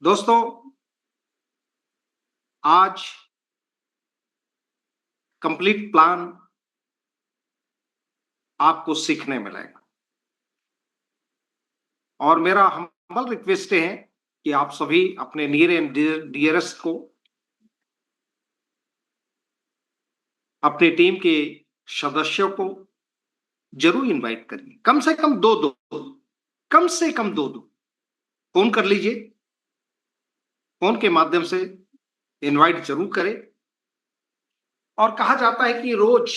दोस्तों, आज complete plan आपको सीखने मिलेगा और मेरा हम्बल रिक्वेस्ट है कि आप सभी अपने नियर एंड डियरेस्ट को, अपनी टीम के सदस्यों को जरूर इनवाइट करिए। कम से कम दो कम से कम दो फोन कर लीजिए। फोन के माध्यम से इनवाइट जरूर करें। और कहा जाता है कि रोज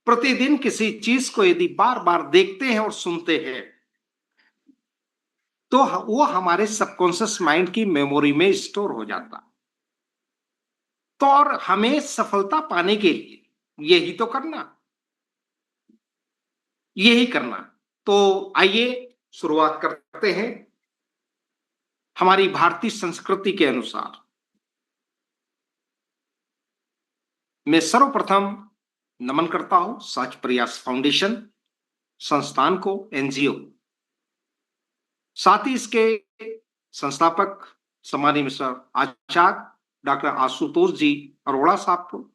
प्रतिदिन किसी चीज को यदि बार बार देखते हैं और सुनते हैं तो वो हमारे सबकॉन्शियस माइंड की मेमोरी में स्टोर हो जाता। तो और हमें सफलता पाने के लिए यही करना। तो आइए शुरुआत करते हैं हमारी भारतीय संस्कृति के अनुसार। मैं सर्वप्रथम नमन करता हूं सच प्रयास फाउंडेशन संस्थान को, एनजीओ, साथ ही इसके संस्थापक सम्मानीय मिस्टर आचार्य डॉक्टर आशुतोष जी अरोड़ा साहब को,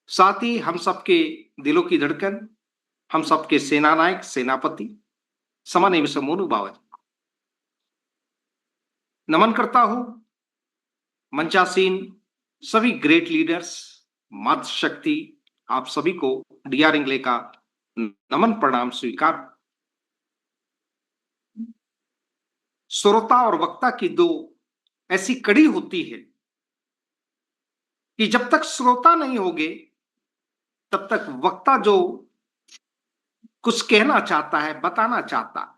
साथ ही हम सबके दिलों की धड़कन, हम सबके सेना नायक, सेनापति सम्मानीय मिस्टर मोनू बावा जी। नमन करता हूं मंचासीन सभी ग्रेट लीडर्स, मातृशक्ति, आप सभी को डीआर इंगले का नमन प्रणाम स्वीकार। श्रोता और वक्ता की दो ऐसी कड़ी होती है कि जब तक श्रोता नहीं होगे तब तक वक्ता जो कुछ कहना चाहता है, बताना चाहता,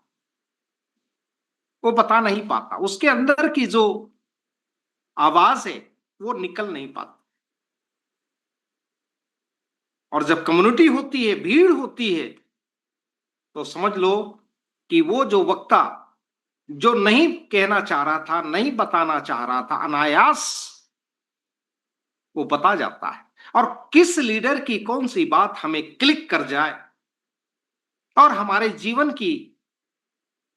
वो बता नहीं पाता। उसके अंदर की जो आवाज है वो निकल नहीं पाती। और जब कम्युनिटी होती है, भीड़ होती है, तो समझ लो कि वो जो वक्ता जो नहीं कहना चाह रहा था, नहीं बताना चाह रहा था, अनायास वो बता जाता है। और किस लीडर की कौन सी बात हमें क्लिक कर जाए और हमारे जीवन की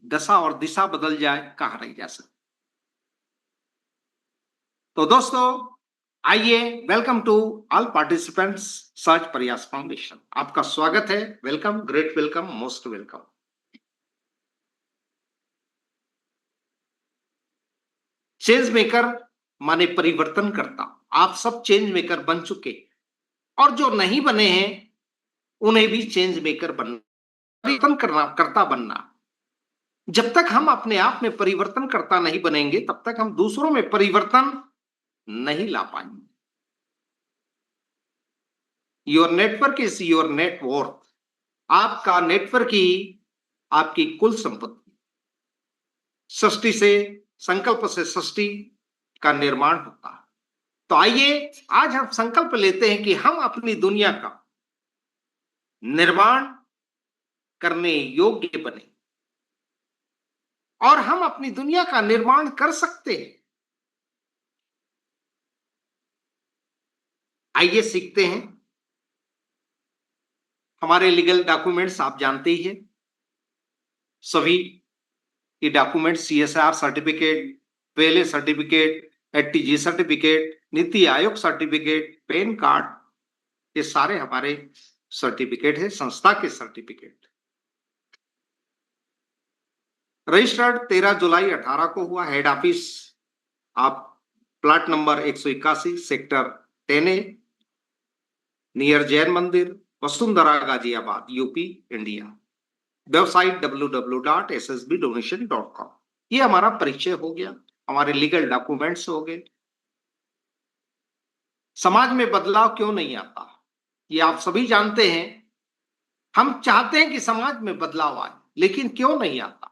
दशा और दिशा बदल जाए, कहा नहीं जा सकता। तो दोस्तों, आइए, welcome to all participants search Prayas Foundation. आपका स्वागत है। Welcome, great welcome, most welcome. Change maker माने परिवर्तन करता। आप सब चेंज मेकर बन चुके, और जो नहीं बने हैं उन्हें भी चेंज मेकर बनना, परिवर्तन करता बनना। जब तक हम अपने आप में परिवर्तन करता नहीं बनेंगे तब तक हम दूसरों में परिवर्तन नहीं ला पाएंगे। Your network is your net worth. आपका नेटवर्क ही आपकी कुल संपत्ति। सृष्टि से, संकल्प से सृष्टि का निर्माण होता है। तो आइए आज हम संकल्प लेते हैं कि हम अपनी दुनिया का निर्माण करने योग्य बने, और हम अपनी दुनिया का निर्माण कर सकते हैं। आइए सीखते हैं। हमारे लीगल डॉक्यूमेंट्स आप जानते ही हैं। सभी की डॉक्यूमेंट, सीएसआर सर्टिफिकेट, पहले certificate, ATG certificate, NITI Aayog certificate, pan card, ये सारे हमारे सर्टिफिकेट है, संस्था के सर्टिफिकेट। रजिस्टर्ड 13 जुलाई 18 को हुआ। हेड ऑफिस आप plot number 181 sector 10A, near Jain Mandir, Vasundhara Ghaziabad, UP, India. Website www.ssbdonation.com। ये हमारा परिचय हो गया, हमारे लीगल डॉक्यूमेंट्स हो गए। समाज में बदलाव क्यों नहीं आता, ये आप सभी जानते हैं। हम चाहते हैं कि समाज में बदलाव आए, लेकिन क्यों नहीं आता?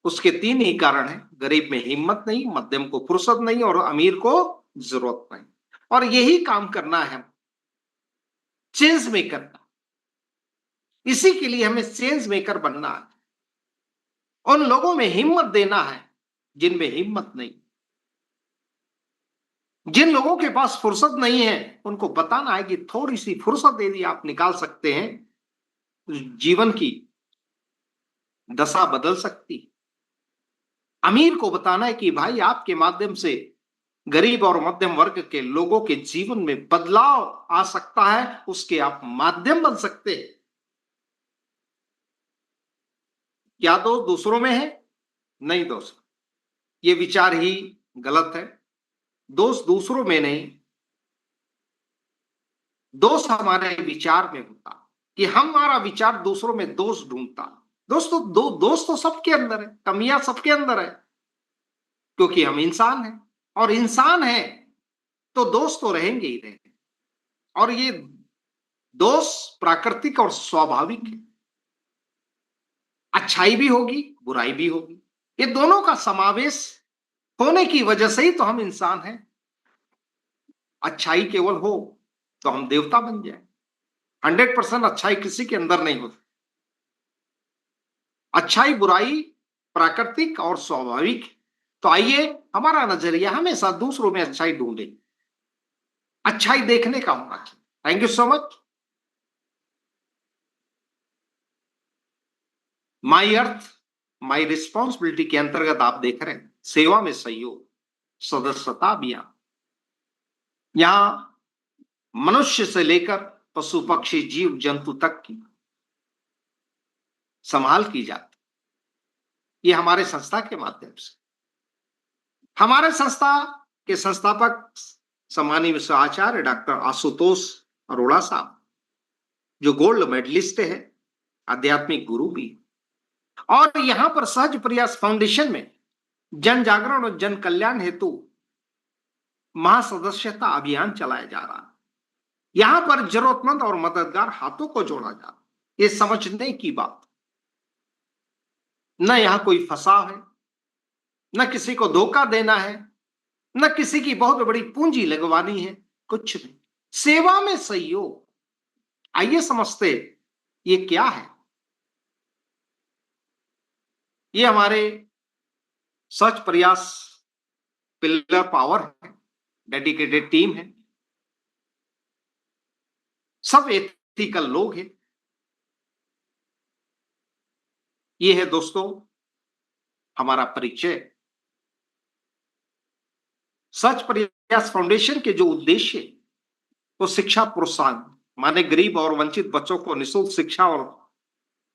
उसके 3 ही कारण हैं। गरीब में हिम्मत नहीं, मध्यम को फुर्सत नहीं, और अमीर को जरूरत नहीं। और यही काम करना है, चेंज मेकर का। इसी के लिए हमें चेंज मेकर बनना है। उन लोगों में हिम्मत देना है जिनमें हिम्मत नहीं। जिन लोगों के पास फुर्सत नहीं है उनको बताना है कि थोड़ी सी फुर्सत यदि आप निकाल सकते हैं तो जीवन की दशा बदल सकती है। अमीर को बताना है कि भाई आपके माध्यम से गरीब और मध्यम वर्ग के लोगों के जीवन में बदलाव आ सकता है, उसके आप माध्यम बन सकते हैं। क्या दोष दूसरों में है? नहीं दोस्त, ये विचार ही गलत है। दोष दूसरों में नहीं, दोष हमारे विचार में होता कि हमारा विचार दूसरों में दोष ढूंढता। दोस्तों, दोष तो सबके अंदर है, कमियां सबके अंदर है, क्योंकि हम इंसान हैं, और इंसान है तो दोष तो रहेंगे ही रहेंगे। और ये दोष प्राकृतिक और स्वाभाविक है। अच्छाई भी होगी, बुराई भी होगी, ये दोनों का समावेश होने की वजह से ही तो हम इंसान हैं। अच्छाई केवल हो तो हम देवता बन जाए। 100% अच्छाई किसी के अंदर नहीं होती। अच्छाई बुराई प्राकृतिक और स्वाभाविक। तो आइए हमारा नजरिया हमेशा दूसरों में अच्छाई ढूंढे, अच्छाई देखने का होना चाहिए। Thank you so much. My earth my responsibility के अंतर्गत आप देख रहे हैं सेवा में सहयोग, सदस्यता अभियान। यहां मनुष्य से लेकर पशु पक्षी जीव जंतु तक की संभाल की जाती। ये हमारे संस्था के माध्यम से। हमारे संस्था के संस्थापक सम्मानीय विश्व आचार्य डॉक्टर आशुतोष अरोड़ा साहब, जो गोल्ड मेडलिस्ट है, आध्यात्मिक गुरु भी। और यहां पर सहज प्रयास फाउंडेशन में जन जागरण और जन कल्याण हेतु महासदस्यता अभियान चलाया जा रहा है। यहां पर जरूरतमंद और मददगार हाथों को जोड़ा जा रहा। ये समझने की बात, न यहां कोई फंसाव है, न किसी को धोखा देना है, न किसी की बहुत बड़ी पूंजी लगवानी है, कुछ नहीं। सेवा में सहयोग। आइए समझते ये क्या है। ये हमारे सच प्रयास पिलर पावर है, डेडिकेटेड टीम है, सब एथिकल लोग हैं। ये है दोस्तों हमारा परिचय। सच प्रयास फाउंडेशन के जो उद्देश्य है वो शिक्षा प्रोत्साहन, माने गरीब और वंचित बच्चों को निःशुल्क शिक्षा और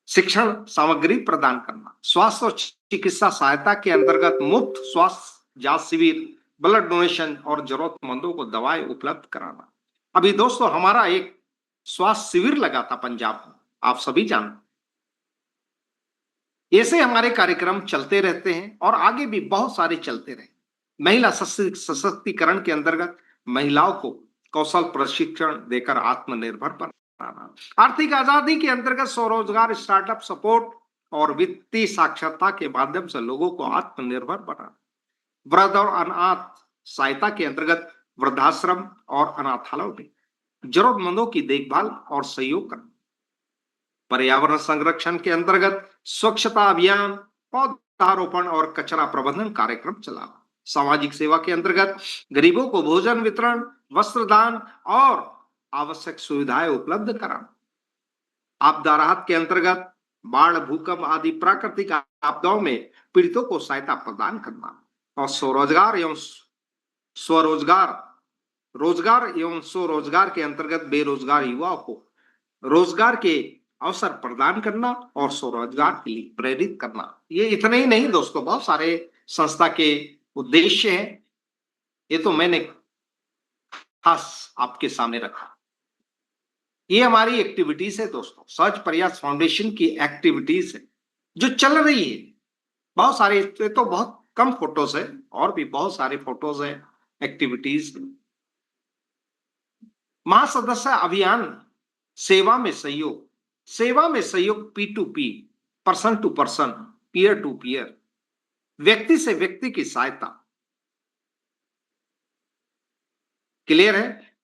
शिक्षण सामग्री प्रदान करना, स्वास्थ्य और चिकित्सा सहायता के अंतर्गत मुफ्त स्वास्थ्य जांच शिविर, ब्लड डोनेशन और जरूरतमंदों को दवाएं उपलब्ध कराना। अभी दोस्तों हमारा एक स्वास्थ्य शिविर लगा था पंजाब में, आप सभी जानते। ऐसे हमारे कार्यक्रम चलते रहते हैं और आगे भी बहुत सारे चलते रहे। महिला सशक्तिकरण के अंतर्गत महिलाओं को कौशल प्रशिक्षण देकर आत्मनिर्भर बनाना, आर्थिक आजादी के अंतर्गत स्वरोजगार, स्टार्टअप सपोर्ट और वित्तीय साक्षरता के माध्यम से लोगों को आत्मनिर्भर बनाना, वृद्ध और अनाथ सहायता के अंतर्गत वृद्धाश्रम और अनाथालयों में जरूरतमंदों की देखभाल और सहयोग करना, पर्यावरण संरक्षण के अंतर्गत स्वच्छता अभियान, पौधारोपण और कचरा प्रबंधन कार्यक्रम चलाना, सामाजिक सेवा के अंतर्गत गरीबों को भोजन वितरण, वस्त्र दान और आवश्यक सुविधाएं उपलब्ध कराना, आपदा राहत के अंतर्गत बाढ़, भूकंप आदि प्राकृतिक आपदाओं में पीड़ितों को सहायता प्रदान करना, और स्वरोजगार एवं स्वरोजगार रोजगार एवं स्वरोजगार के अंतर्गत बेरोजगार युवाओं को रोजगार के अवसर प्रदान करना और स्वरोजगार के लिए प्रेरित करना। ये इतने ही नहीं दोस्तों, बहुत सारे संस्था के उद्देश्य हैं। ये तो मैंने खास आपके सामने रखा। ये हमारी एक्टिविटीज है दोस्तों, सच प्रयास फाउंडेशन की एक्टिविटीज है जो चल रही है। बहुत सारे, तो बहुत कम फोटोज है, और भी बहुत सारे फोटोज है, एक्टिविटीज। महासदस्य अभियान सेवा में सहयोग, सेवा में सहयोग P2P, person to person, peer to peer, व्यक्ति से व्यक्ति की सहायता। क्लियर है?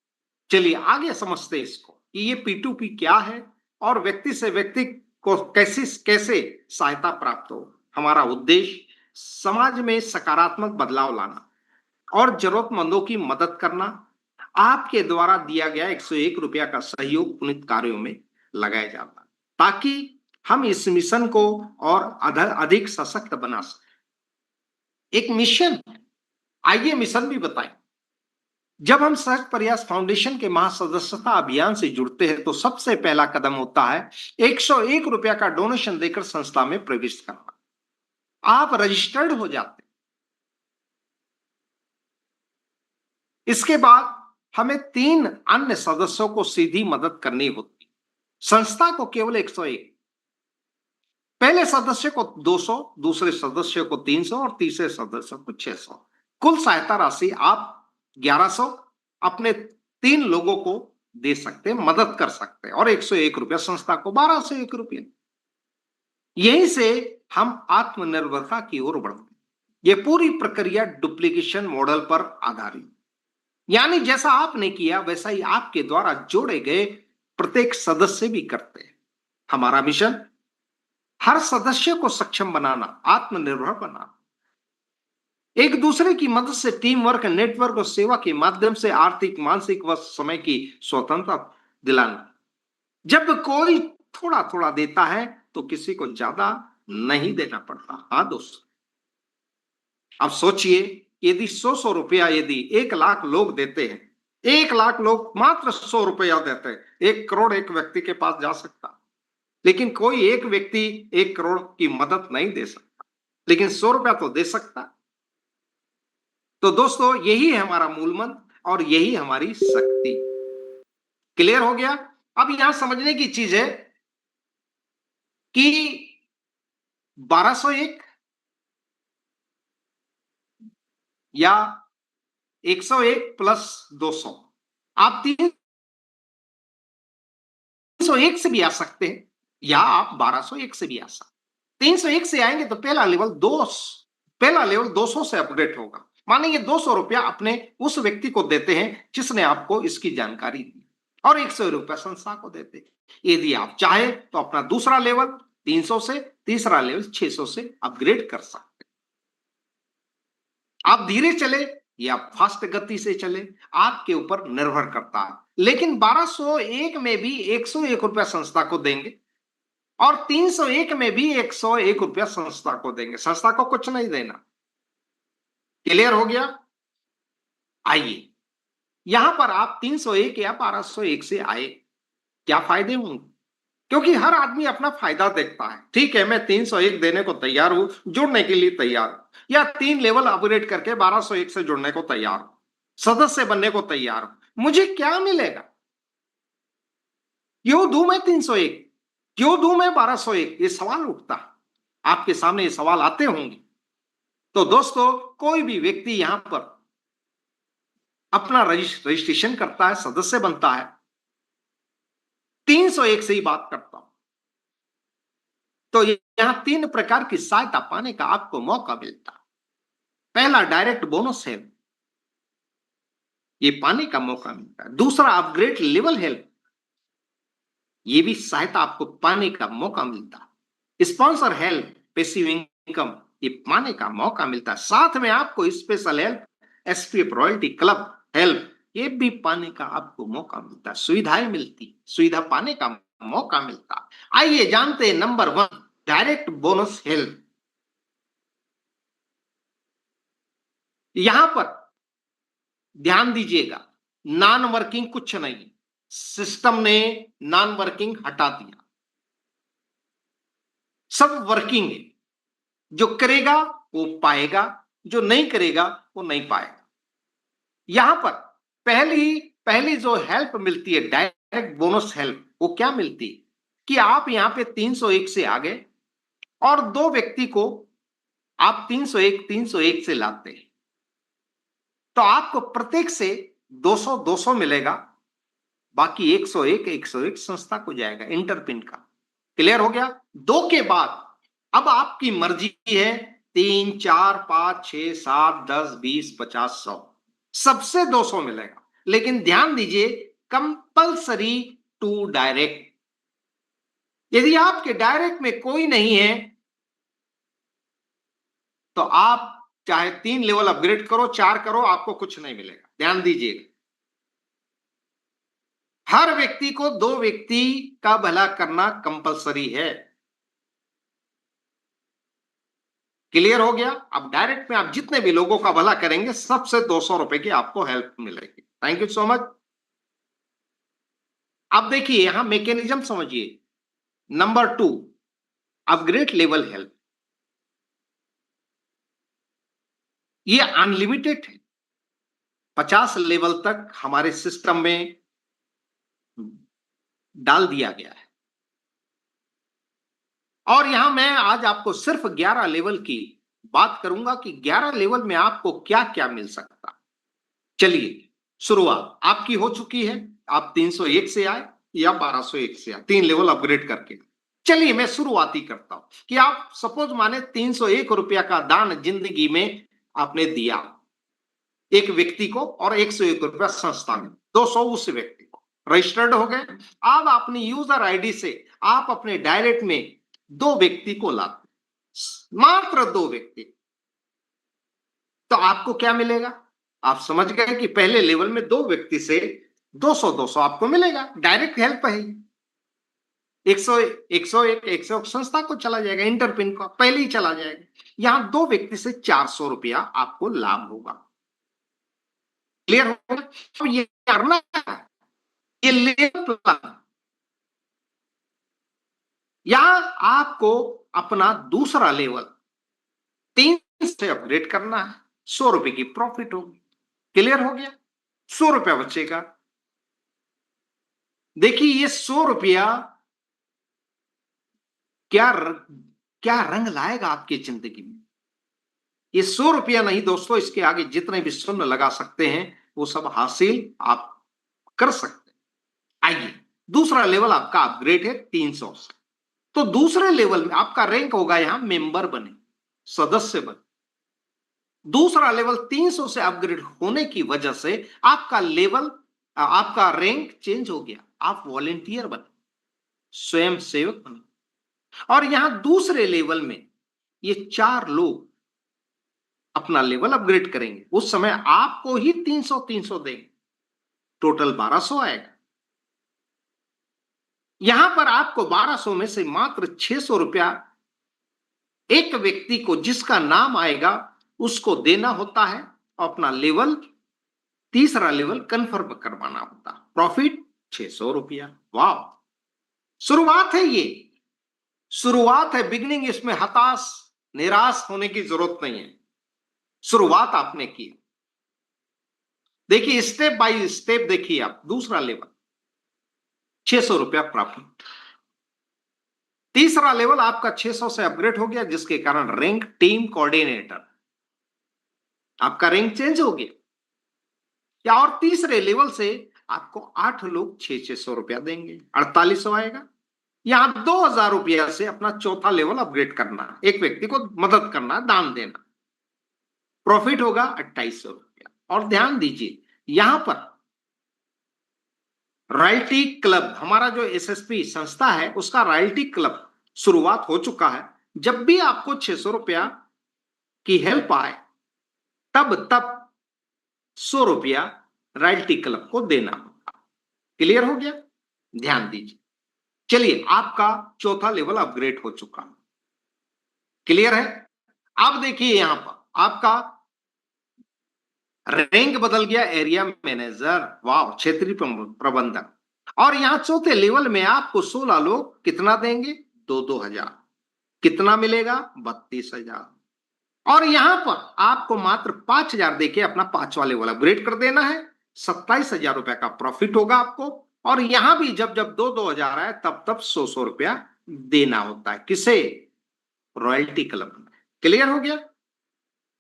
चलिए आगे समझते हैं इसको कि ये P2P क्या है और व्यक्ति से व्यक्ति को कैसे कैसे सहायता प्राप्त हो। हमारा उद्देश्य समाज में सकारात्मक बदलाव लाना और जरूरतमंदों की मदद करना। आपके द्वारा दिया गया 101 रुपया का सहयोग पुनित कार्यों में लगाया जाता, ताकि हम इस मिशन को और अधिक सशक्त बना सकते। एक मिशन, आइए मिशन भी बताएं। जब हम सहज प्रयास फाउंडेशन के महासदस्यता अभियान से जुड़ते हैं तो सबसे पहला कदम होता है 101 रुपया का डोनेशन देकर संस्था में प्रवेश करना। आप रजिस्टर्ड हो जाते। इसके बाद हमें 3 अन्य सदस्यों को सीधी मदद करनी होती। संस्था को केवल 101, पहले सदस्य को 200, दूसरे सदस्य को 300 और तीसरे सदस्य को 600। कुल सहायता राशि आप 1100 अपने 3 लोगों को दे सकते हैं, मदद कर सकते हैं, और 101 रुपया संस्था को 1201 रुपये। यहीं से हम आत्मनिर्भरता की ओर बढ़ते। यह पूरी प्रक्रिया डुप्लीकेशन मॉडल पर आधारित, यानी जैसा आपने किया वैसा ही आपके द्वारा जोड़े गए प्रत्येक सदस्य भी करते हैं। हमारा मिशन हर सदस्य को सक्षम बनाना, आत्मनिर्भर बनाना, एक दूसरे की मदद से टीम वर्क, नेटवर्क और सेवा के माध्यम से आर्थिक, मानसिक व समय की स्वतंत्रता दिलाना। जब कोई थोड़ा थोड़ा देता है तो किसी को ज्यादा नहीं देना पड़ता। हाँ दोस्त, अब सोचिए, यदि 100 रुपया यदि 1 लाख लोग देते हैं, 1 लाख लोग मात्र 100 रुपया देते हैं, 1 करोड़ एक व्यक्ति के पास जा सकता। लेकिन कोई एक व्यक्ति 1 करोड़ की मदद नहीं दे सकता, लेकिन 100 रुपया तो दे सकता। तो दोस्तों, यही है हमारा मूल मंत्र और यही हमारी शक्ति। क्लियर हो गया? अब यहां समझने की चीज है कि 1201 या 101 प्लस 200, आप 301 से भी आ सकते हैं या आप 1201 से भी आ सकते हैं। 301 से आएंगे तो पहला लेवल 200 से अपडेट होगा। मानेंगे 200 रुपया अपने उस व्यक्ति को देते हैं जिसने आपको इसकी जानकारी दी, और 100 रुपया संस्था को देते हैं। यदि आप चाहे तो अपना दूसरा लेवल 300 से, तीसरा लेवल 600 से अपग्रेड कर सकते हैं। आप धीरे चले या फास्ट गति से चले, आपके ऊपर निर्भर करता है। लेकिन 1201 में भी 101 रुपया संस्था को देंगे और 301 में भी 101 रुपया संस्था को देंगे। संस्था को कुछ नहीं देना। क्लियर हो गया? आइए, यहां पर आप 301 या 1201 से आए, क्या फायदे होंगे? क्योंकि हर आदमी अपना फायदा देखता है। ठीक है, मैं 301 देने को तैयार हूं, जुड़ने के लिए तैयार हूं, या 3 लेवल अपग्रेड करके 1201 से जुड़ने को तैयार हूं, सदस्य बनने को तैयार हूं। मुझे क्या मिलेगा? क्यों दूं मैं 301? क्यों दूं मैं 1201? ये सवाल उठता है। आपके सामने ये सवाल आते होंगे। तो दोस्तों, कोई भी व्यक्ति यहां पर अपना रजिस्ट्रेशन करता है, सदस्य बनता है, 301 से ही बात करता हूं, तो यहां 3 प्रकार की सहायता पाने का आपको मौका मिलता है। पहला, डायरेक्ट बोनस है, ये पाने का मौका मिलता है। दूसरा, अपग्रेड लेवल हेल्प, ये भी सहायता आपको पाने का मौका मिलता है। स्पॉन्सर हेल्प, पैसिव इनकम, ये पाने का मौका मिलता है। साथ में आपको special help, SPF royalty club help, ये भी पाने का आपको मौका मिलता है। सुविधाएं मिलती, सुविधा पाने का मौका मिलता है। आइए जानते हैं नंबर 1, डायरेक्ट बोनस हेल्प। यहां पर ध्यान दीजिएगा, नॉन वर्किंग कुछ नहीं, सिस्टम ने नॉन वर्किंग हटा दिया, सब वर्किंग है। जो करेगा वो पाएगा, जो नहीं करेगा वो नहीं पाएगा। यहां पर पहली पहली जो हेल्प मिलती है, डायरेक्ट बोनस हेल्प, वो क्या मिलती है कि आप यहां पे 301 से आ गए और 2 व्यक्ति को आप 301 से लाते हैं, तो आपको प्रत्येक से 200 मिलेगा। बाकी 101 संस्था को जाएगा, इंटरपिन का। क्लियर हो गया? 2 के बाद अब आपकी मर्जी है, 3, 4, 5, 6, 7, 10, 20, 50, 100, सबसे 200 मिलेगा। लेकिन ध्यान दीजिए, कंपल्सरी टू डायरेक्ट। यदि आपके डायरेक्ट में कोई नहीं है तो आप चाहे 3 लेवल अपग्रेड करो, 4 करो, आपको कुछ नहीं मिलेगा। ध्यान दीजिएगा, हर व्यक्ति को 2 व्यक्ति का भला करना कंपल्सरी है। क्लियर हो गया? अब डायरेक्ट में आप जितने भी लोगों का भला करेंगे सबसे 200 रुपए की आपको हेल्प मिलेगी। Thank you so much. अब देखिए यहां मैकेनिज्म समझिए। Number 2, upgrade level help. ये अनलिमिटेड है, 50 लेवल तक हमारे सिस्टम में डाल दिया गया है। और यहां मैं आज आपको सिर्फ 11 लेवल की बात करूंगा कि 11 लेवल में आपको क्या क्या मिल सकता। चलिए, शुरुआत आपकी हो चुकी है। आप 301 से आए या 1201 से आए, 3 लेवल अपग्रेड करके। चलिए मैं शुरुआती करता हूं कि आप सपोज माने 301 रुपया का दान जिंदगी में आपने दिया एक व्यक्ति को और 101 रुपया संस्था में, 200 उस व्यक्ति को रजिस्टर्ड हो गए। अब अपनी यूजर आईडी से आप अपने डायरेक्ट में 2 व्यक्ति को लाते, मात्र 2 व्यक्ति, तो आपको क्या मिलेगा? आप समझ गए कि पहले लेवल में 2 व्यक्ति से 200 आपको मिलेगा। डायरेक्ट हेल्प है। 101 संस्था को चला जाएगा, इंटरपिन को पहले ही चला जाएगा। यहां 2 व्यक्ति से 400 रुपया आपको लाभ होगा। क्लियर होगा? अब ये करना है, ये लेवल प्लान। यहां आपको अपना दूसरा लेवल 3 से अपग्रेड करना है। 100 रुपए की प्रॉफिट होगी। क्लियर हो गया? 100 रुपया बचेगा। देखिए ये 100 रुपया क्या क्या रंग लाएगा आपकी जिंदगी में। ये 100 रुपया नहीं दोस्तों, इसके आगे जितने भी शून्य लगा सकते हैं वो सब हासिल आप कर सकते हैं। आइए, दूसरा लेवल आपका अपग्रेड है 300 से। तो दूसरे लेवल में आपका रैंक होगा यहां मेंबर बने, सदस्य बने। दूसरा लेवल 300 से अपग्रेड होने की वजह से आपका लेवल, आपका रैंक चेंज हो गया। आप वॉलेंटियर बने, स्वयं सेवक बने। और यहां दूसरे लेवल में ये 4 लोग अपना लेवल अपग्रेड करेंगे। उस समय आपको ही 300 देंगे, टोटल 1200 आएगा। यहां पर आपको 1200 में से मात्र 600 रुपया एक व्यक्ति को जिसका नाम आएगा उसको देना होता है। अपना लेवल, तीसरा लेवल कंफर्म करवाना होता। प्रॉफिट 600 रुपया। वाह, शुरुआत है ये, शुरुआत है, बिगनिंग। इसमें हताश निराश होने की जरूरत नहीं है। शुरुआत आपने की। देखिए स्टेप बाय स्टेप देखिए आप। दूसरा लेवल 600 रुपया प्रॉफिट। तीसरा लेवल आपका 600 से अपग्रेड हो गया, जिसके कारण रैंक टीम कोऑर्डिनेटर, आपका रैंक चेंज हो गया। या और तीसरे लेवल से आपको 8 लोग 600 रुपया देंगे, 4800 आएगा। यहां 2000 रुपया से अपना चौथा लेवल अपग्रेड करना है, एक व्यक्ति को मदद करना, दान देना। प्रॉफिट होगा 2800 रुपया। और ध्यान दीजिए यहां पर रॉयल्टी क्लब, हमारा जो एसएसपी संस्था है उसका रॉयल्टी क्लब शुरुआत हो चुका है। जब भी आपको 600 रुपया की हेल्प आए तब तब 100 रुपया रॉयल्टी क्लब को देना होगा। क्लियर हो गया? ध्यान दीजिए। चलिए, आपका चौथा लेवल अपग्रेड हो चुका। क्लियर है? अब देखिए यहां पर आपका रैंक बदल गया, एरिया मैनेजर, वाह, क्षेत्रीय प्रबंधक। और यहां चौथे लेवल में आपको 16 लोग कितना देंगे? 2-2 हजार। कितना मिलेगा? 32,000। और यहां पर आपको मात्र 5,000 देके अपना 5वां लेवल अपग्रेड कर देना है। 27,000 रुपए का प्रॉफिट होगा आपको। और यहां भी जब जब 2-2 हजार आए तब तब 100 रुपया देना होता है। किसे? रॉयल्टी क्लब में। क्लियर हो गया?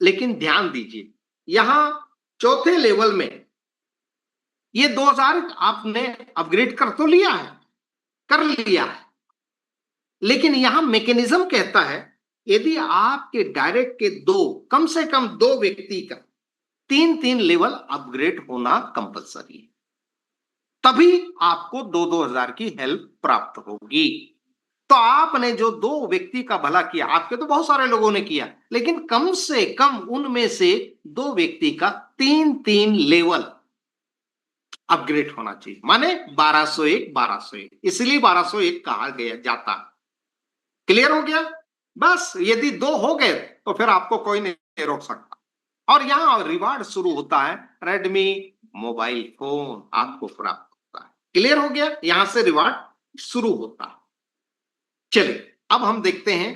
लेकिन ध्यान दीजिए यहां चौथे लेवल में ये 2,000 आपने अपग्रेड कर तो लिया है, कर लिया है, लेकिन यहां मैकेनिज्म कहता है यदि आपके डायरेक्ट के कम से कम 2 व्यक्ति का 3-3 लेवल अपग्रेड होना कंपलसरी है, तभी आपको 2-2 हजार की हेल्प प्राप्त होगी। तो आपने जो 2 व्यक्ति का भला किया, आपके तो बहुत सारे लोगों ने किया, लेकिन कम से कम उनमें से 2 व्यक्ति का 3-3 लेवल अपग्रेड होना चाहिए। माने 1201 1201, इसलिए 1201 कहा गया जाता। क्लियर हो गया? बस यदि 2 हो गए तो फिर आपको कोई नहीं रोक सकता। और यहाँ रिवार्ड शुरू होता है, रेडमी मोबाइल फोन आपको प्राप्त होता है। क्लियर हो गया? यहां से रिवार्ड शुरू होता है। चलिए अब हम देखते हैं,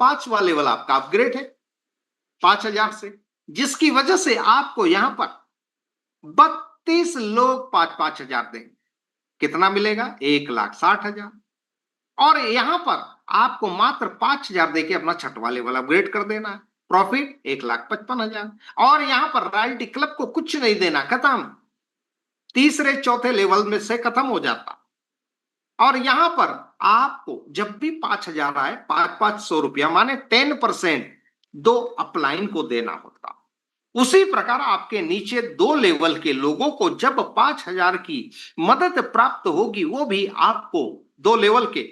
5वां लेवल आपका अपग्रेड है 5000 से, जिसकी वजह से आपको यहां पर 32 लोग 5-5 हजार देंगे। कितना मिलेगा? 1,60,000। और यहां पर आपको मात्र 5,000 देके अपना छठवां लेवल अपग्रेड कर देना है। प्रॉफिट 1,55,000। और यहां पर रॉयल्टी क्लब को कुछ नहीं देना, खत्म। तीसरे चौथे लेवल में से खत्म हो जाता। और यहां पर आपको जब भी 5,000 आए, 5-500 रुपया माने 10% दो अपलाइन को देना होता। उसी प्रकार आपके नीचे 2 लेवल के लोगों को जब 5,000 की मदद प्राप्त होगी, वो भी आपको 2 लेवल के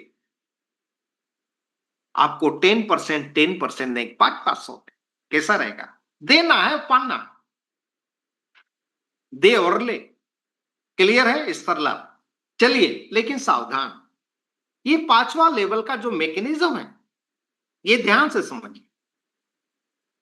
आपको 10% देंगे, 5-500। कैसा रहेगा? देना है, पाना, दे और ले। क्लियर है? इस पर लाभ। चलिए लेकिन सावधान, ये 5वां लेवल का जो मैकेनिज्म है, ये ध्यान से समझिए।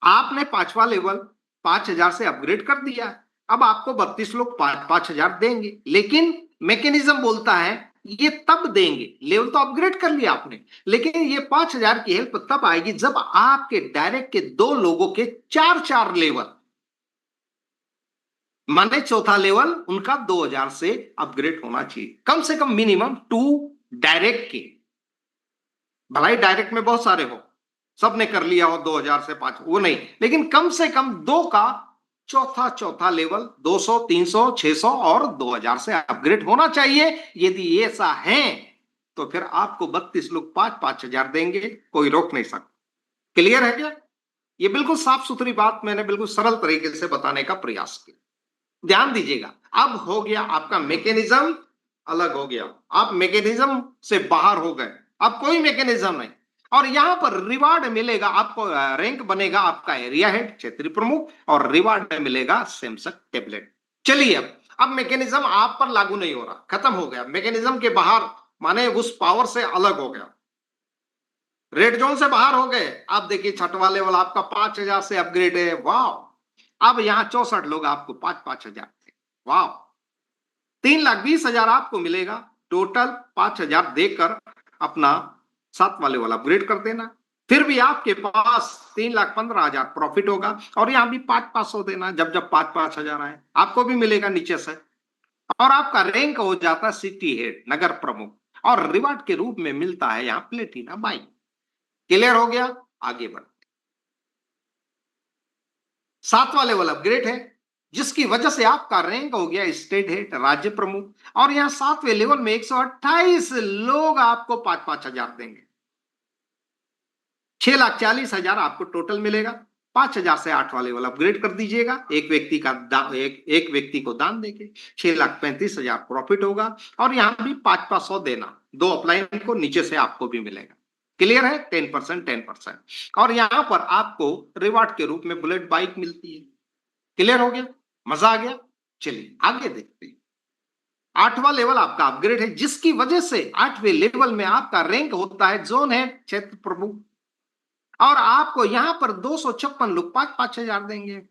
आपने 5वां लेवल 5,000 से अपग्रेड कर दिया, अब आपको 32 लोग 5-5 हजार देंगे, लेकिन मैकेनिज्म बोलता है ये तब देंगे, लेवल तो अपग्रेड कर लिया आपने, लेकिन ये 5,000 की हेल्प तब आएगी जब आपके डायरेक्ट के 2 लोगों के 4-4 लेवल, माने चौथा लेवल उनका 2,000 से अपग्रेड होना चाहिए, कम से कम मिनिमम 2 डायरेक्ट के। भलाई डायरेक्ट में बहुत सारे हो, सबने कर लिया हो 2,000 से 5, वो नहीं, लेकिन कम से कम 2 का चौथा लेवल 200, 300, 600 और 2,000 से अपग्रेड होना चाहिए। यदि ऐसा है तो फिर आपको 32 लोग 5-5 हजार देंगे, कोई रोक नहीं सकता। क्लियर है क्या? ये बिल्कुल साफ सुथरी बात मैंने बिल्कुल सरल तरीके से बताने का प्रयास किया। ध्यान दीजिएगा, अब हो गया आपका मैकेनिज्म अलग हो गया, आप मैकेनिज्म से बाहर हो गए, अब कोई मैकेनिज्म नहीं। और यहां पर रिवार्ड मिलेगा आपको, रैंक बनेगा आपका एरिया हेड, क्षेत्रीय प्रमुख, और रिवार्ड मिलेगा सैमसंग टैबलेट। चलिए अब मैकेनिज्म आप पर लागू नहीं हो रहा, खत्म हो गया, मैकेनिज्म के बाहर, माने उस पावर से अलग हो गया, रेड जोन से बाहर हो गए। अब देखिए छठवां लेवल आपका 5,000 से अपग्रेड है, वाह। अब यहां 64 लोग आपको 5-5 हजार, वाह। 3,20,000 आपको मिलेगा, टोटल 5,000 देकर अपना 7वां लेवल अपग्रेड कर देना। फिर भी आपके पास 3,15,000 प्रॉफिट होगा, और यहां भी 5-500 देना, जब जब 5-5 हजार आए आपको भी मिलेगा नीचे से। और आपका रैंक हो जाता है सिटी हेड, नगर प्रमुख, और रिवार्ड के रूप में मिलता है यहां प्लेटिना बाइक। क्लियर हो गया? आगे बढ़, 7वां लेवल अपग्रेड है, जिसकी वजह से आपका रैंक हो गया स्टेट हेड, राज्य प्रमुख। और यहां 7वें लेवल में 128 लोग आपको 5-5 हजार देंगे, 6,40,000 आपको टोटल मिलेगा। 5,000 से 8वां लेवल अपग्रेड कर दीजिएगा, एक व्यक्ति का एक व्यक्ति को दान देके 6,35,000 प्रॉफिट होगा। और यहां भी 5-500 देना, 2 अपलाइन को नीचे से आपको भी मिलेगा। क्लियर है? 10%। और यहां पर आपको रिवार्ड के रूप में बुलेट बाइक मिलती है। क्लियर हो गया? मजा आ गया? चलिए आगे देखते हैं। 8वां लेवल आपका अपग्रेड है, जिसकी वजह से 8वें लेवल में आपका रैंक होता है जोन है क्षेत्र प्रमुख। और आपको यहां पर 256 लोग 5-5 हजार देंगे,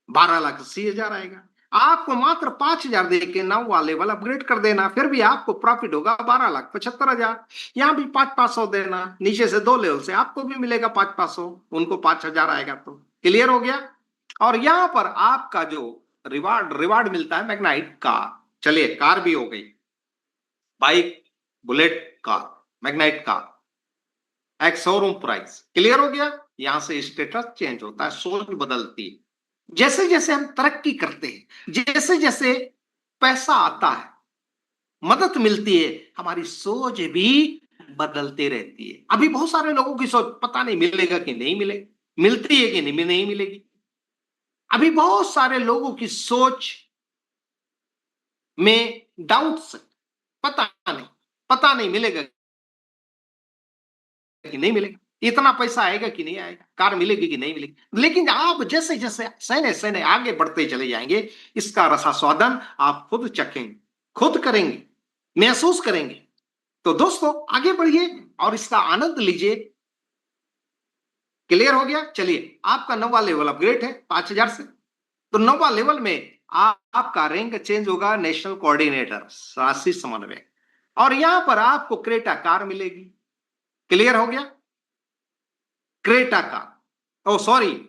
12,80,000 आएगा। आपको मात्र 5,000 देके 9वां लेवल अपग्रेड कर देना, फिर भी आपको प्रॉफिट होगा 12,75,000। यहां भी 5-500 देना, नीचे से 2 लेवल से आपको भी मिलेगा 5-500, उनको 5,000 आएगा। तो क्लियर हो गया? और यहां पर आपका जो रिवार्ड मिलता है मैग्नाइट कार। चलिए कार भी हो गई, bike, bullet, car, Magnite car, एक शोरूम प्राइस। क्लियर हो गया? यहां से स्टेटस चेंज होता है, सोच बदलती है। जैसे जैसे हम तरक्की करते हैं, जैसे जैसे पैसा आता है, मदद मिलती है, हमारी सोच भी बदलती रहती है। अभी बहुत सारे लोगों की सोच पता नहीं मिलेगा कि नहीं मिलेगा, मिलती है कि नहीं मिलेगी। अभी बहुत सारे लोगों की सोच में डाउट्स, पता पता नहीं मिलेगा कि नहीं मिलेगा, इतना पैसा आएगा कि नहीं आएगा, कार मिलेगी कि नहीं मिलेगी। लेकिन आप जैसे जैसे सहने सहने आगे बढ़ते चले जाएंगे, इसका रसास्वादन आप खुद चखेंगे, खुद करेंगे, महसूस करेंगे। तो दोस्तों आगे बढ़िए और इसका आनंद लीजिए। क्लियर हो गया? चलिए, आपका 9वां लेवल अपग्रेड है 5000 से। तो 9वां लेवल में आपका रैंक चेंज होगा नेशनल कोऑर्डिनेटर, राष्ट्रीय समन्वय, और यहां पर आपको क्रेटा कार मिलेगी। क्लियर हो गया? क्रेटा कार, ओ सॉरी,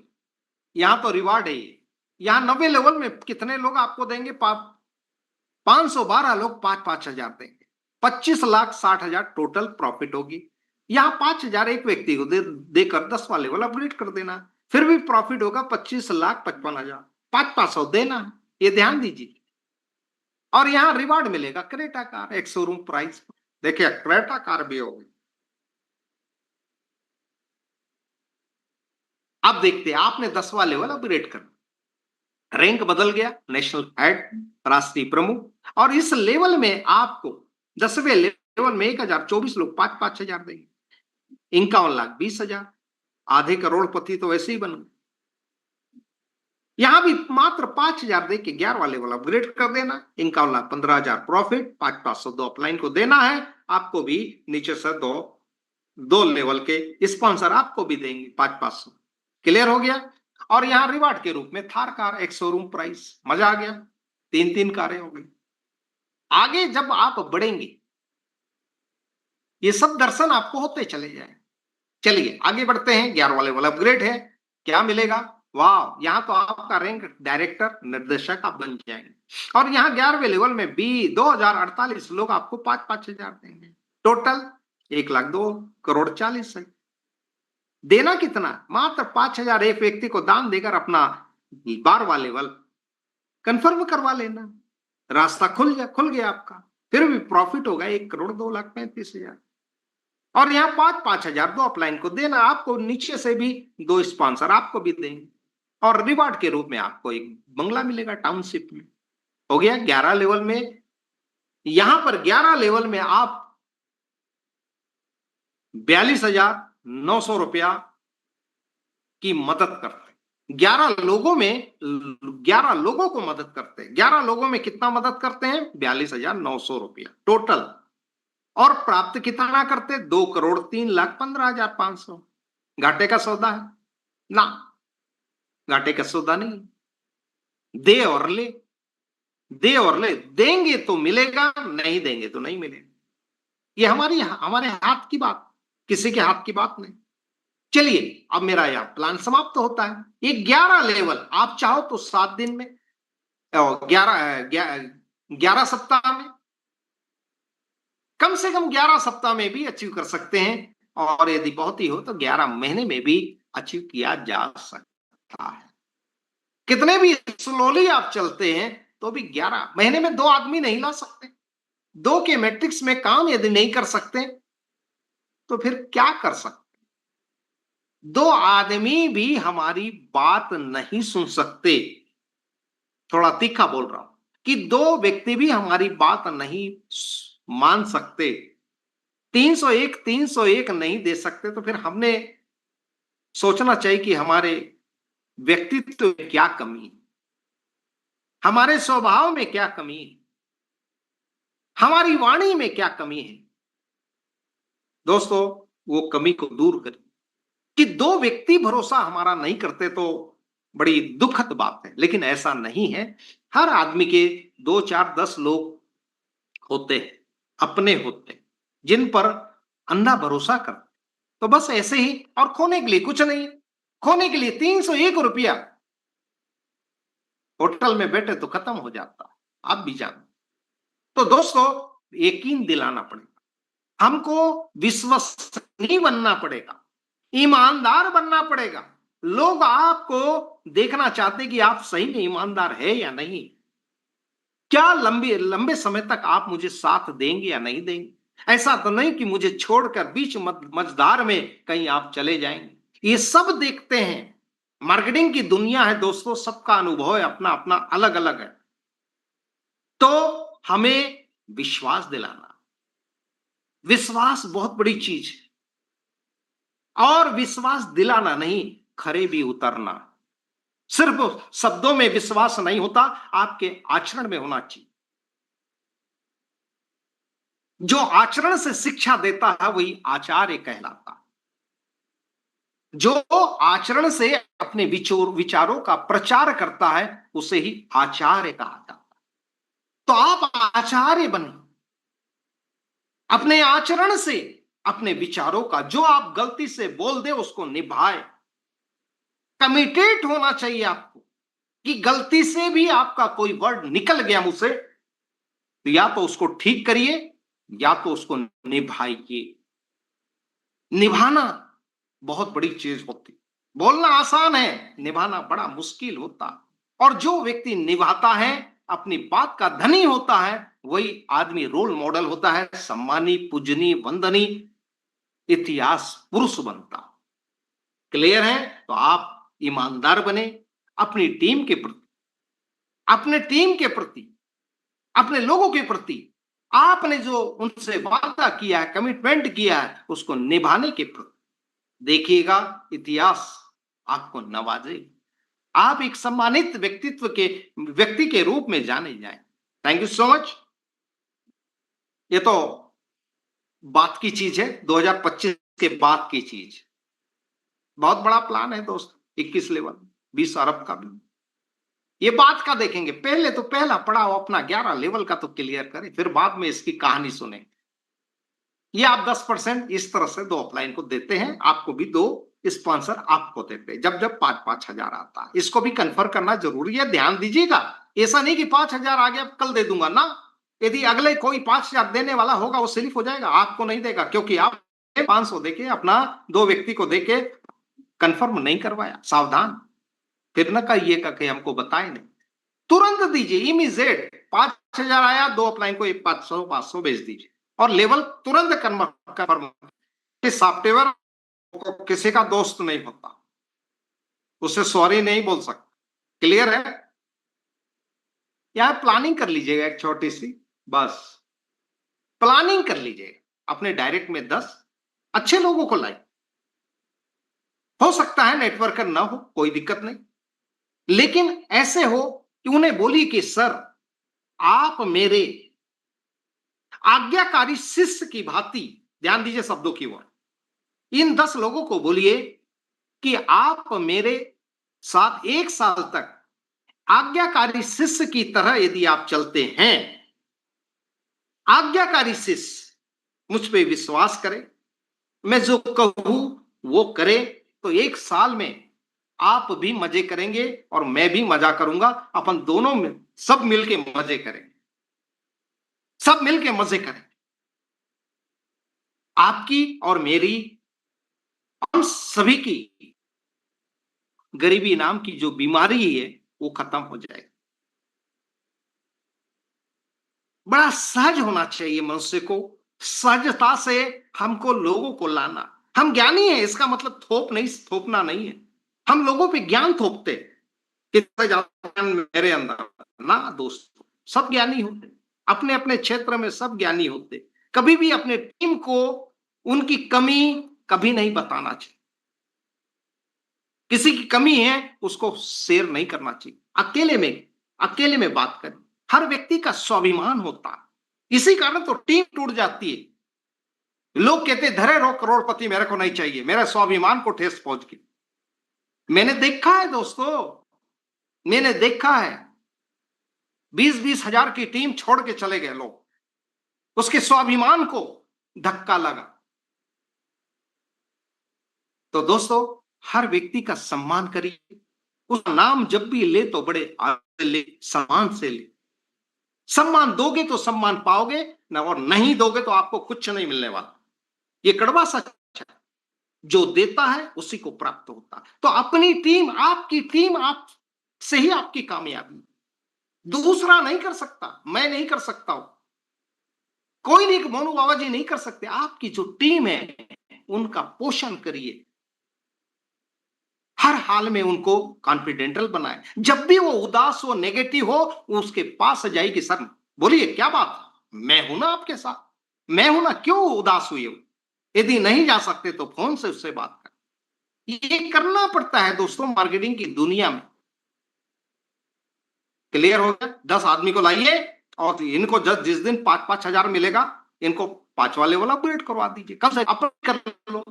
यहां तो रिवार्ड है ये। यहां 90 लेवल में कितने लोग आपको देंगे? 512 लोग 5,000 देंगे। 25,60,000 टोटल प्रॉफिट होगी। यहां 5,000 एक व्यक्ति को देकर 10वां लेवल अपग्रेड कर देना, फिर भी प्रॉफिट होगा 25,55,000। 5,500 देना है, ये ध्यान दीजिए। और यहां रिवार्ड मिलेगा क्रेटा कार एक शोरूम प्राइस। देखिए क्रेटा कार भी होगी। अब देखते हैं, आपने 10वां लेवल अपग्रेड कर, रैंक बदल गया, नेशनल हेड, राष्ट्रीय प्रमुख, और इस लेवल में आपको 10वें लेवल में 1,024 लोग 5,500 देंगे। 51,20,000, आधे करोड़पति तो वैसे ही बन गए। यहां भी मात्र 5,000 दे के 11वां लेवल अपग्रेड कर देना। 51,15,000 प्रॉफिट, 5,500 दो अपलाइन को देना है। आपको भी नीचे से दो लेवल के स्पॉन्सर आपको भी देंगे 5,500। क्लियर हो गया? और यहां रिवार्ड के रूप में थार कार एक शोरूम प्राइस। मजा आ गया, 3-3 कारें हो गई। आगे जब आप बढ़ेंगे, ये सब दर्शन आपको होते चले जाए। चलिए आगे बढ़ते हैं। 11वां लेवल अपग्रेड है, क्या मिलेगा? वाह, यहां तो आपका रैंक डायरेक्टर, निर्देशक आप बन जाएंगे। और यहां 11वें लेवल में भी 2,048 लोग आपको 5,500 देंगे। टोटल 1,02,40,00,000 है। देना कितना? मात्र 5,000 एक व्यक्ति को दान देकर अपना 12वां लेवल कंफर्म करवा लेना। रास्ता खुल गया आपका। फिर भी प्रॉफिट होगा 1,02,35,000। और यहाँ 5,000 दो अपलाइन को देना, आपको नीचे से भी दो स्पॉन्सर आपको भी देंगे, और रिवार्ड के रूप में आपको एक बंगला मिलेगा टाउनशिप में। हो गया 11 लेवल में। यहां पर 11 लेवल में आप 42,900 रुपया की मदद करते हैं। 11 लोगों को मदद करते हैं। 11 लोगों में कितना मदद करते हैं? 42,900 रुपया टोटल। और प्राप्त कितना करते? 2,03,15,500। घाटे का सौदा है ना? घाटे का सौदा नहीं। दे और ले, दे और ले। देंगे तो मिलेगा, नहीं देंगे तो नहीं मिलेगा। ये हमारे हाथ की बात, किसी के हाथ की बात नहीं। चलिए, अब मेरा यह प्लान समाप्त होता है। ये 11 लेवल आप चाहो तो 7 दिन में, 11 सप्ताह में, कम से कम 11 सप्ताह में भी अचीव कर सकते हैं। और यदि बहुत ही हो तो 11 महीने में भी अचीव किया जा सकता है। कितने भी स्लोली आप चलते हैं तो भी 11 महीने में 2 आदमी नहीं ला सकते। 2 के मैट्रिक्स में काम यदि नहीं कर सकते तो फिर क्या कर सकते? 2 आदमी भी हमारी बात नहीं सुन सकते। थोड़ा तीखा बोल रहा हूं कि 2 व्यक्ति भी हमारी बात नहीं मान सकते। 301 नहीं दे सकते तो फिर हमने सोचना चाहिए कि हमारे व्यक्तित्व में क्या कमी है, हमारे स्वभाव में क्या कमी है, हमारी वाणी में क्या कमी है। दोस्तों, वो कमी को दूर करें। कि 2 व्यक्ति भरोसा हमारा नहीं करते तो बड़ी दुखद बात है, लेकिन ऐसा नहीं है। हर आदमी के 2, 4, 10 लोग होते हैं, अपने होते हैं, जिन पर अंधा भरोसा कर। तो बस ऐसे ही, और खोने के लिए कुछ नहीं। खोने के लिए 301 रुपया होटल में बैठे तो खत्म हो जाता, आप भी जानो। तो दोस्तों, यकीन दिलाना पड़ेगा हमको, विश्वसनीय बनना पड़ेगा, ईमानदार बनना पड़ेगा। लोग आपको देखना चाहते कि आप सही में ईमानदार है या नहीं। क्या लंबे लंबे समय तक आप मुझे साथ देंगे या नहीं देंगे। ऐसा तो नहीं कि मुझे छोड़कर बीच मझधार में कहीं आप चले जाएंगे। ये सब देखते हैं। मार्केटिंग की दुनिया है दोस्तों, सबका अनुभव है अपना अपना अलग अलग है। तो हमें विश्वास दिलाना, विश्वास बहुत बड़ी चीज है। और विश्वास दिलाना नहीं, खरे भी उतरना। सिर्फ शब्दों में विश्वास नहीं होता, आपके आचरण में होना चाहिए। जो आचरण से शिक्षा देता है वही आचार्य कहलाता है। जो आचरण से अपने विचारों का प्रचार करता है उसे ही आचार्य कहा जाता है। तो आप आचार्य बने, अपने आचरण से, अपने विचारों का जो आप गलती से बोल दे उसको निभाए। कमिटेड होना चाहिए आपको कि गलती से भी आपका कोई वर्ड निकल गया मुझसे, तो या तो उसको ठीक करिए या तो उसको निभाइए। निभाना बहुत बड़ी चीज होती, बोलना आसान है, निभाना बड़ा मुश्किल होता। और जो व्यक्ति निभाता है, अपनी बात का धनी होता है, वही आदमी रोल मॉडल होता है, सम्मानी, पूजनी, वंदनी, इतिहास पुरुष बनता। क्लियर है? तो आप ईमानदार बने अपनी टीम के प्रति, अपने टीम के प्रति, अपने लोगों के प्रति। आपने जो उनसे वादा किया है, कमिटमेंट किया है, उसको निभाने के प्रति देखिएगा, इतिहास आपको नवाजेगा। आप एक सम्मानित व्यक्ति के रूप में जाने जाए। Thank you so much. ये तो बात की चीज है, 2025 के बाद की चीज। बहुत बड़ा प्लान है दोस्त, 21 लेवल, 20 अरब का भी। ये बात का देखेंगे, पहले तो पहला पड़ाव अपना 11 लेवल का तो क्लियर करें, फिर बाद में इसकी कहानी सुने। ये आप 10% इस तरह से दो अपलाइन को देते हैं, आपको भी दो स्पॉन्सर आपको देते हैं, जब जब 5-5 हजार आता है। इसको भी कंफर्म करना जरूरी है, ध्यान दीजिएगा। ऐसा नहीं कि 5,000 आ गया कल दे दूंगा ना। यदि अगले कोई 5,000 देने वाला होगा वो सिलिप हो जाएगा, आपको नहीं देगा, क्योंकि आप 500 देके अपना 2 व्यक्ति को देके कंफर्म नहीं करवाया। सावधान, फिर न कहिएगा कि हमको बताए नहीं। तुरंत दीजिए, इमीडिएट। 5,000 आया, 2 अपलाइन को 500 भेज दीजिए और लेवल तुरंत कंफर्म। सॉफ्टवेयर किसी का दोस्त नहीं होता, उससे सॉरी नहीं बोल सकता। क्लियर है? यहां प्लानिंग कर लीजिएगा एक छोटी सी, बस प्लानिंग कर लीजिएगा। अपने डायरेक्ट में 10 अच्छे लोगों को लाइए। हो सकता है नेटवर्कर ना हो, कोई दिक्कत नहीं, लेकिन ऐसे हो कि उन्हें बोलिए कि सर आप मेरे आज्ञाकारी शिष्य की भांति, ध्यान दीजिए शब्दों की ओर, इन 10 लोगों को बोलिए कि आप मेरे साथ 1 साल तक आज्ञाकारी शिष्य की तरह यदि आप चलते हैं, आज्ञाकारी शिष्य मुझ पे विश्वास करे, मैं जो कहूं वो करे, तो 1 साल में आप भी मजे करेंगे और मैं भी मजा करूंगा। अपन दोनों में सब मिलके मजे करेंगे, सब मिलके मजे करें। आपकी और मेरी, हम सभी की गरीबी नाम की जो बीमारी है वो खत्म हो जाएगी। बड़ा सहज होना चाहिए मनुष्य को, सहजता से हमको लोगों को लाना। हम ज्ञानी हैं, इसका मतलब थोपना नहीं है। हम लोगों पे ज्ञान थोपते, कितना ज्ञान मेरे अंदर ना दोस्तों। सब ज्ञानी होते, अपने अपने क्षेत्र में सब ज्ञानी होते। कभी भी अपने टीम को उनकी कमी कभी नहीं बताना चाहिए। किसी की कमी है उसको शेयर नहीं करना चाहिए, अकेले में बात करें। हर व्यक्ति का स्वाभिमान होता है, इसी कारण तो टीम टूट जाती है। लोग कहते धरे रो करोड़पति मेरे को नहीं चाहिए, मेरे स्वाभिमान को ठेस पहुंच गई। मैंने देखा है दोस्तों, मैंने देखा है 20-20 हजार की टीम छोड़ के चले गए लोग, उसके स्वाभिमान को धक्का लगा। तो दोस्तों हर व्यक्ति का सम्मान करिए, उसका नाम जब भी ले तो बड़े आदर ले, सम्मान से ले। सम्मान दोगे तो सम्मान पाओगे ना, और नहीं दोगे तो आपको कुछ नहीं मिलने वाला। ये कड़वा सच है, जो देता है उसी को प्राप्त होता है। तो अपनी टीम, आपकी टीम आप से ही आपकी कामयाबी, दूसरा नहीं कर सकता, मैं नहीं कर सकता हूं, कोई नहीं, मोनू बाबा जी नहीं कर सकते। आपकी जो टीम है उनका पोषण करिए, हर हाल में उनको कॉन्फिडेंटल बनाए। जब भी वो उदास हो, नेगेटिव हो, उसके पास जाएगी, सर बोलिए क्या बात, मैं हूं ना आपके साथ, मैं हूं ना, क्यों उदास हुई हो? यदि नहीं जा सकते तो फोन से उससे बात कर। ये करना पड़ता है दोस्तों मार्केटिंग की दुनिया में। क्लियर हो गया? 10 आदमी को लाइए और इनको जिस दिन 5-5 हजार मिलेगा, इनको 5 वाले वाला अपग्रेड करवा दीजिए, कम से कम कर लो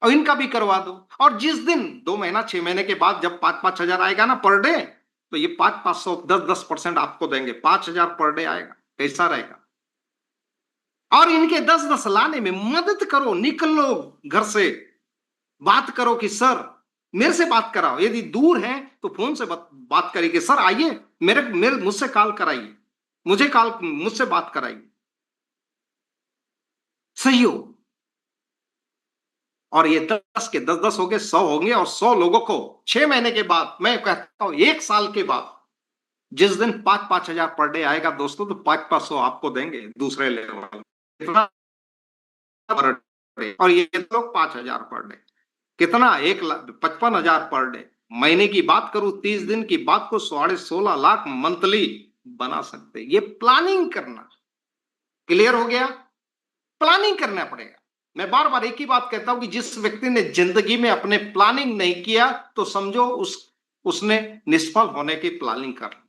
और इनका भी करवा दो। और जिस दिन 2 महीना 6 महीने के बाद जब 5-5 हजार आएगा ना पर डे, तो ये 5-500 10-10% आपको देंगे, 5,000 पर डे आएगा। कैसा रहेगा? और इनके 10-10 लाने में मदद करो, निकलो घर से, बात करो कि सर मेरे से बात कराओ, यदि दूर है तो फोन से बात करिए कि सर आइए मेरे मेरे मुझसे कॉल कराइए, मुझसे बात कराइए। सही हो। और ये 10 के 10-10 हो गए, 100 होंगे, और 100 लोगों को 6 महीने के बाद, मैं कहता हूं 1 साल के बाद, जिस दिन 5-5 हजार पर डे आएगा दोस्तों, तो 5-500 आपको देंगे दूसरे लेवल, कितना पर डे, और ये लोग 5,000 पर डे, कितना 1,55,000 पर डे। महीने की बात करूं, 30 दिन की बात को 16.5 लाख मंथली बना सकते। ये प्लानिंग करना, क्लियर हो गया? प्लानिंग करना पड़ेगा। मैं बार बार एक ही बात कहता हूं कि जिस व्यक्ति ने जिंदगी में अपने प्लानिंग नहीं किया, तो समझो उसने निष्फल होने की प्लानिंग कर ली,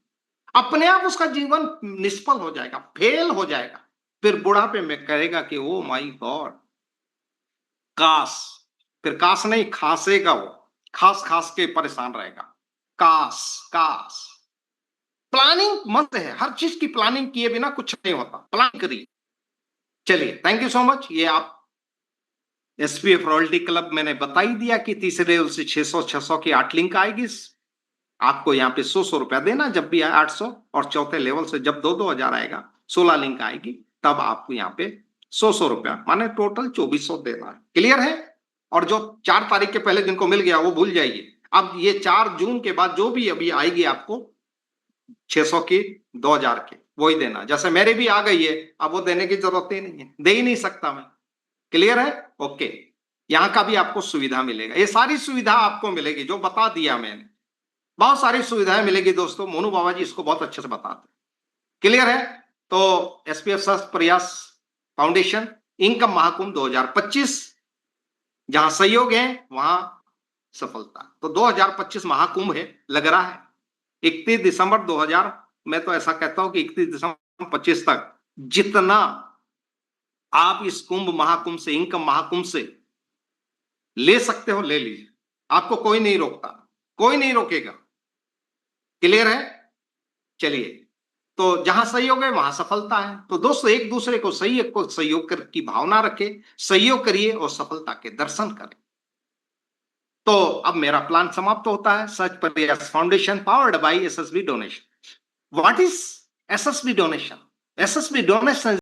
अपने आप उसका जीवन निष्फल हो जाएगा, फेल हो जाएगा। फिर बुढ़ापे में कहेगा कि ओ माय गॉड, काश, फिर काश नहीं, खासेगा वो, खास खास के परेशान रहेगा। काश, काश। प्लानिंग मत है, हर चीज की प्लानिंग किए बिना कुछ नहीं होता, प्लान करिए। चलिए, थैंक यू सो मच। ये आप एसपीएफ रॉयल्टी क्लब मैंने बता ही दिया कि तीसरे लेवल से 600 की 8 लिंक आएगी। आपको यहाँ पे 100 रुपया देना जब भी आए, 800, और चौथे लेवल से जब 2-2 हजार आएगा, 16 लिंक आएगी, तब आपको यहाँ पे 100 रुपया, माने टोटल 2400 देना है। क्लियर है? और जो 4 तारीख के पहले जिनको मिल गया वो भूल जाइए। अब ये 4 जून के बाद जो भी अभी आएगी आपको 600 की, 2,000 की, वही देना। जैसे मेरे भी आ गई है, अब वो देने की जरूरत ही नहीं है, दे ही नहीं सकता मैं। क्लियर है? ओके। यहाँ का भी आपको सुविधा मिलेगा, ये सारी सुविधा आपको मिलेगी जो बता दिया मैंने, बहुत सारी सुविधाएं मिलेगी दोस्तों। मोनू बाबा जी इसको बहुत अच्छे से बताते हैं। क्लियर है? तो एसपीएफ प्रयास फाउंडेशन इनकम महाकुंभ 2025, जहां सहयोग है वहां सफलता। तो 2025 महाकुंभ है, लग रहा है 31 दिसंबर 2000, मैं तो ऐसा कहता हूं कि 31 दिसंबर 25 तक जितना आप इस कुंभ महाकुंभ से, इनकम महाकुंभ से ले सकते हो ले लीजिए, आपको कोई नहीं रोकता, कोई नहीं रोकेगा। क्लियर है? चलिए, तो जहां सहयोग है वहां सफलता है। तो दोस्तों एक दूसरे को सहयोग की भावना रखें, सहयोग करिए और सफलता के दर्शन करें। तो अब मेरा प्लान समाप्त होता है। सच प्रयास foundation powered by SSB donation. What is SSB donation? SSB donation